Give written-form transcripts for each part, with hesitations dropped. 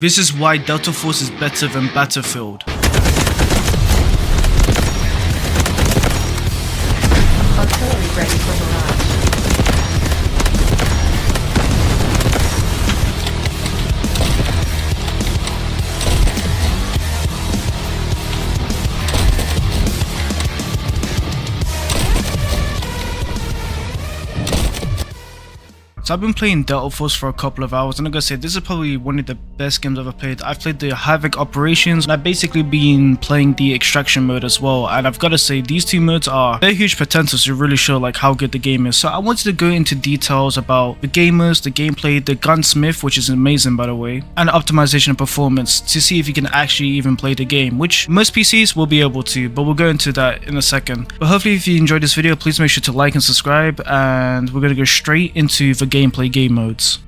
This is why Delta Force is better than Battlefield. Artillery ready for barrage. So I've been playing Delta Force for a couple of hours, and I'm gonna say this is probably one of the best games I've ever played. I've played the Havoc Operations, and I've basically been playing the Extraction mode as well. And I've got to say these two modes are very huge potential to really show like how good the game is. So I wanted to go into details about the gamers, the gameplay, the GUNSMITH, which is amazing by the way, and optimization and performance to see if you can actually even play the game, which most PCs will be able to, but we'll go into that in a second. But hopefully if you enjoyed this video, please make sure to like and subscribe, and we're gonna go straight into the gameplay game modes.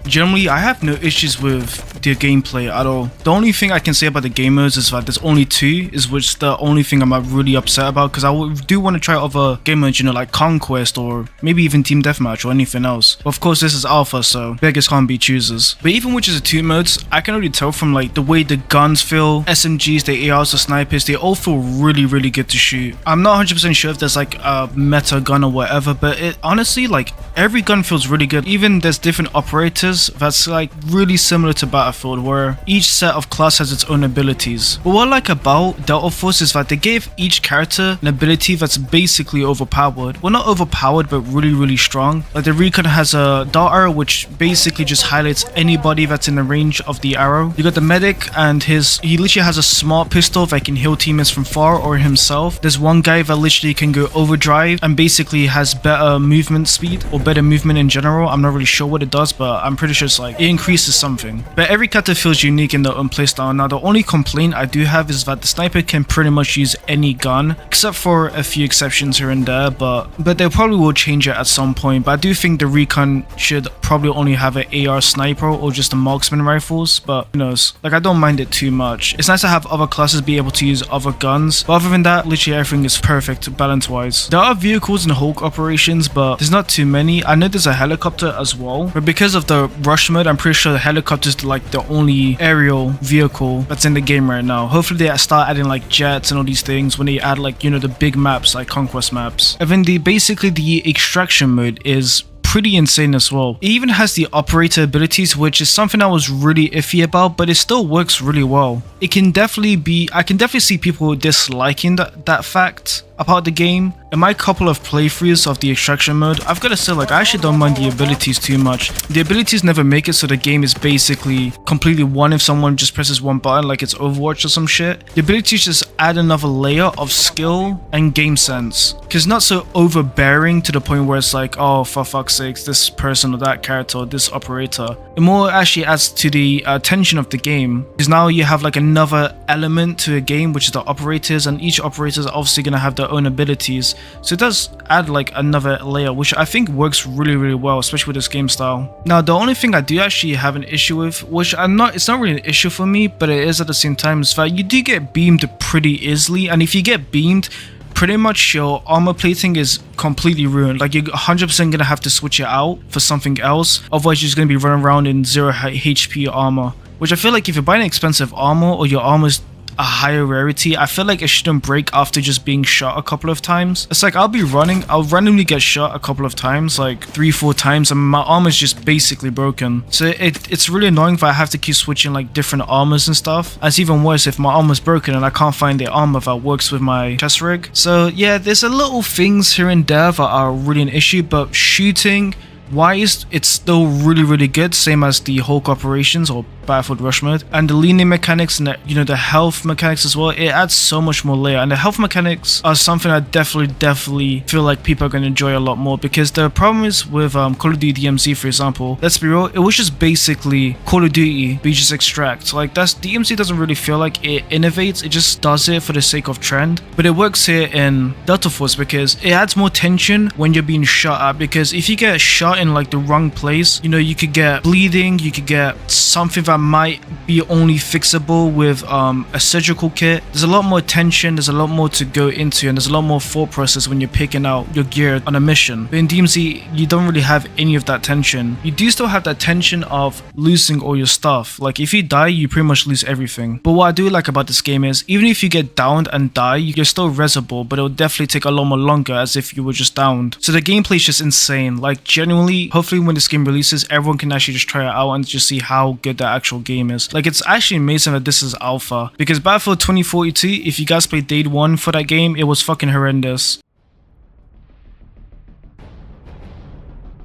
Generally, I have no issues with the gameplay at all. The only thing I can say about the game modes is that there's only two, is which the only thing I'm really upset about, because I do want to try other game modes, you know, like Conquest or maybe even Team Deathmatch or anything else. But of course, this is alpha, so beggars can't be choosers. But even with just the two modes, I can already tell from like the way the guns feel, SMGs, the ARs, the snipers, they all feel really good to shoot. I'm not 100% sure if there's like a meta gun or whatever, but it honestly, like every gun feels really good. Even there's different operators that's like really similar to Battlefield, where each set of class has its own abilities. But what I like about Delta Force is that they gave each character an ability that's basically overpowered. Well, not overpowered, but really strong. Like the Recon has a dart arrow, which basically just highlights anybody that's in the range of the arrow. You got the medic, and he literally has a smart pistol that can heal teammates from far or himself. There's one guy that literally can go overdrive and basically has better movement speed or better movement in general. I'm not really sure what it does, but I'm pretty sure it's like it increases something. But every character feels unique in their own playstyle. Now the only complaint I do have is that the sniper can pretty much use any gun, except for a few exceptions here and there, but they probably will change it at some point. But I do think the Recon should probably only have an AR sniper or just the marksman rifles, but who knows, like I don't mind it too much. It's nice to have other classes be able to use other guns, but other than that, literally everything is perfect balance wise. There are vehicles in Hulk Operations, but there's not too many. I know there's a helicopter as well, but because of the rush mode, I'm pretty sure the helicopter is like the only aerial vehicle that's in the game right now. Hopefully they start adding like jets and all these things when they add like, you know, the big maps like Conquest maps. And then basically the Extraction mode is pretty insane as well. It even has the operator abilities, which is something I was really iffy about, but it still works really well. It can definitely be, I can definitely see people disliking that fact about the game. In my couple of playthroughs of the Extraction mode, I've got to say, like, I actually don't mind the abilities too much. The abilities never make it so the game is basically completely won if someone just presses one button like it's Overwatch or some shit. The abilities just add another layer of skill and game sense, because not so overbearing to the point where it's like, oh, for fuck's sakes, this person or that character or this operator. It more actually adds to the tension of the game, because now you have like another element to a game, which is the operators, and each operator is obviously going to have their own abilities, so it does add like another layer, which I think works really well, especially with this game style. Now the only thing I do actually have an issue with, which it's not really an issue for me, but it is at the same time, is that you do get beamed pretty easily, and if you get beamed, pretty much your armor plating is completely ruined. Like you're 100% gonna have to switch it out for something else, otherwise you're just gonna be running around in 0 HP armor, which I feel like if you're buying expensive armor or your armor's a higher rarity, I feel like it shouldn't break after just being shot a couple of times. It's like I'll randomly get shot a couple of times, like 3-4 times, and my armor's just basically broken. So it's really annoying if I have to keep switching like different armors and stuff. And it's even worse if my armor's broken and I can't find the armor that works with my chest rig. So yeah, there's a little things here and there that are really an issue, but shooting wise, it's still really good, same as the Hulk Operations or Battlefield Rush mode. And the leaning mechanics and the health mechanics as well, it adds so much more layer. And the health mechanics are something I definitely feel like people are going to enjoy a lot more, because the problem is with Call of Duty DMZ, for example, let's be real, it was just basically Call of Duty, but you just extract. Like that's DMZ doesn't really feel like it innovates, it just does it for the sake of trend. But it works here in Delta Force because it adds more tension when you're being shot at, because if you get shot in like the wrong place, you know, you could get bleeding, you could get something that that might be only fixable with a surgical kit. There's a lot more tension, there's a lot more to go into, and there's a lot more thought process when you're picking out your gear on a mission. But in DMZ, you don't really have any of that tension. You do still have that tension of losing all your stuff. Like if you die, you pretty much lose everything. But what I do like about this game is, even if you get downed and die, you're still resable, but it will definitely take a lot more longer as if you were just downed. So the gameplay is just insane. Like genuinely, hopefully when this game releases, everyone can actually just try it out and just see how good the actual game is. Like it's actually amazing that this is alpha, because Battlefield 2042, if you guys played day 1 for that game, it was fucking horrendous.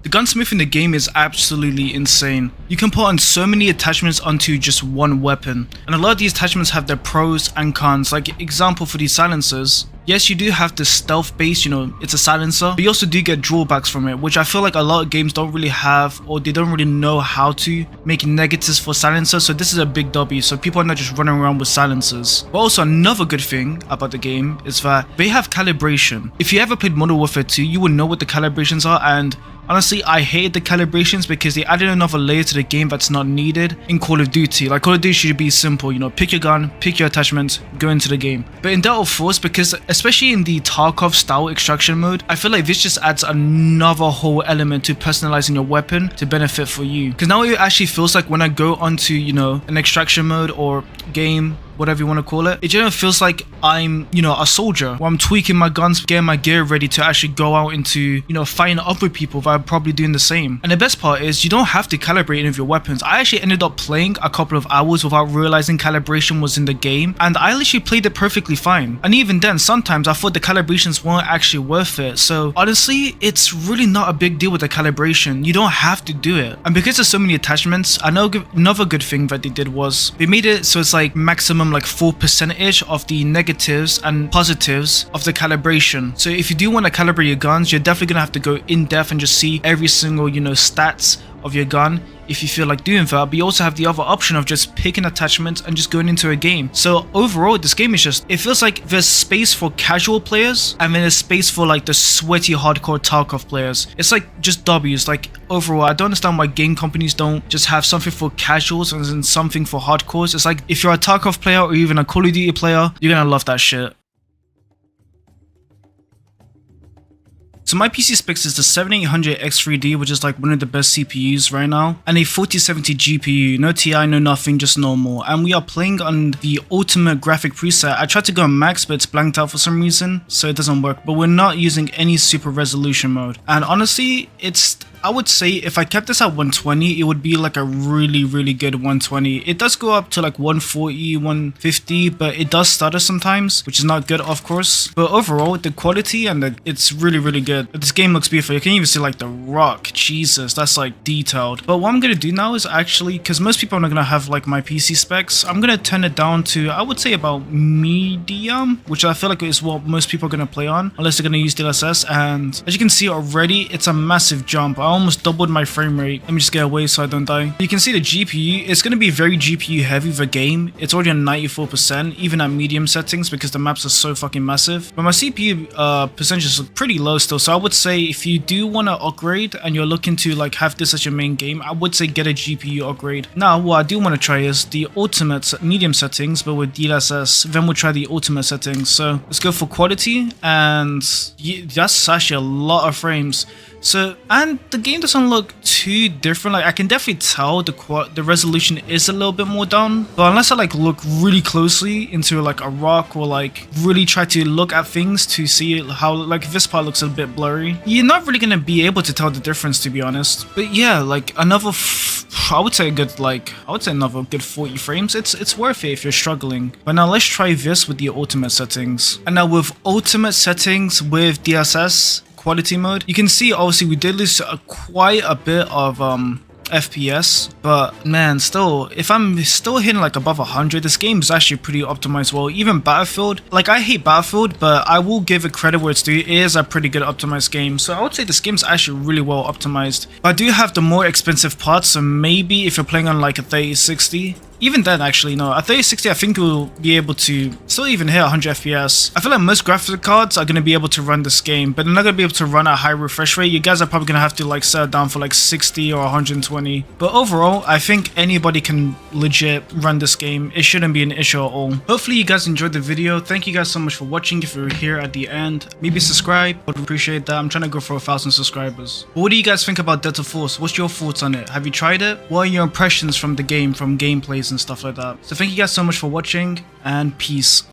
The gunsmith in the game is absolutely insane. You can put on so many attachments onto just one weapon, and a lot of these attachments have their pros and cons. Like example for these silencers, yes, you do have the stealth base, you know, it's a silencer, but you also do get drawbacks from it, which I feel like a lot of games don't really have, or they don't really know how to make negatives for silencers. So this is a big W, so people are not just running around with silencers. But also another good thing about the game is that they have calibration. If you ever played Modern Warfare 2, you will know what the calibrations are, and honestly, I hate the calibrations because they added another layer to the game that's not needed in Call of Duty. Like Call of Duty should be simple, you know, pick your gun, pick your attachments, go into the game. But in Delta Force, because especially in the Tarkov style extraction mode, I feel like this just adds another whole element to personalizing your weapon to benefit for you. Because now it actually feels like when I go onto, you know, an extraction mode or game, whatever you want to call it, it generally feels like I'm, you know, a soldier, where I'm tweaking my guns, getting my gear ready to actually go out into, you know, fighting other people that are probably doing the same. And the best part is you don't have to calibrate any of your weapons. I actually ended up playing a couple of hours without realizing calibration was in the game, and I literally played it perfectly fine. And even then, sometimes I thought the calibrations weren't actually worth it. So honestly, it's really not a big deal with the calibration. You don't have to do it. And because there's so many attachments, I know another good thing that they did was they made it so it's like maximum like 4% of the negatives and positives of the calibration. So if you do want to calibrate your guns, you're definitely gonna have to go in depth and just see every single, you know, stats of your gun if you feel like doing that. But you also have the other option of just picking attachments and just going into a game. So overall, this game is just, it feels like there's space for casual players and then there's space for like the sweaty hardcore Tarkov players. It's like just W's. Like overall, I don't understand why game companies don't just have something for casuals and then something for hardcores. It's like if you're a Tarkov player or even a Call of Duty player, you're gonna love that shit. So my PC specs is the 7800X3D, which is like one of the best CPUs right now, and a 4070 GPU, no TI, no nothing, just normal. And we are playing on the ultimate graphic preset. I tried to go on max, but it's blanked out for some reason, so it doesn't work. But we're not using any super resolution mode. And honestly, I would say if I kept this at 120, it would be like a really, really good 120. It does go up to like 140, 150, but it does stutter sometimes, which is not good, of course. But overall, the quality and it's really, really good. This game looks beautiful. You can even see like the rock. Jesus, that's like detailed. But what I'm going to do now is actually, because most people are not going to have like my PC specs, I'm going to turn it down to, I would say about medium, which I feel like is what most people are going to play on, unless they're going to use DLSS. And as you can see already, it's a massive jump. I almost doubled my frame rate. Let me just get away so I don't die. You can see the GPU, it's going to be very GPU heavy, the game. It's already on 94%, even at medium settings, because the maps are so fucking massive. But my CPU percentages are pretty low still, so I would say if you do want to upgrade and you're looking to like have this as your main game, I would say get a GPU upgrade. Now, what I do want to try is the ultimate medium settings, but with DLSS. Then we'll try the ultimate settings. So let's go for quality, and that's actually a lot of frames. So, and the game doesn't look too different. Like I can definitely tell the resolution is a little bit more down, but unless I like look really closely into like a rock or like really try to look at things to see how like this part looks a bit blurry, you're not really gonna be able to tell the difference, to be honest. But yeah, like another I would say another good 40 frames. It's worth it if you're struggling. But now let's try this with the ultimate settings. And now with ultimate settings with DLSS quality mode, you can see obviously we did lose quite a bit of FPS, but man, still, if I'm still hitting like above 100, this game is actually pretty optimized well. Even Battlefield, like I hate Battlefield, but I will give it credit where it's due. It is a pretty good optimized game, so I would say this game's actually really well optimized. But I do have the more expensive parts, so maybe if you're playing on like a 3060, even then, actually, no, at 3060, I think we'll be able to still even hit 100 FPS. I feel like most graphics cards are going to be able to run this game, but they're not going to be able to run at a high refresh rate. You guys are probably going to have to like set it down for like 60 or 120. But overall, I think anybody can legit run this game. It shouldn't be an issue at all. Hopefully you guys enjoyed the video. Thank you guys so much for watching. If you're here at the end, maybe subscribe. I would appreciate that. I'm trying to go for 1,000 subscribers. But what do you guys think about Delta Force? What's your thoughts on it? Have you tried it? What are your impressions from the game, from gameplays and stuff like that? So thank you guys so much for watching, and peace.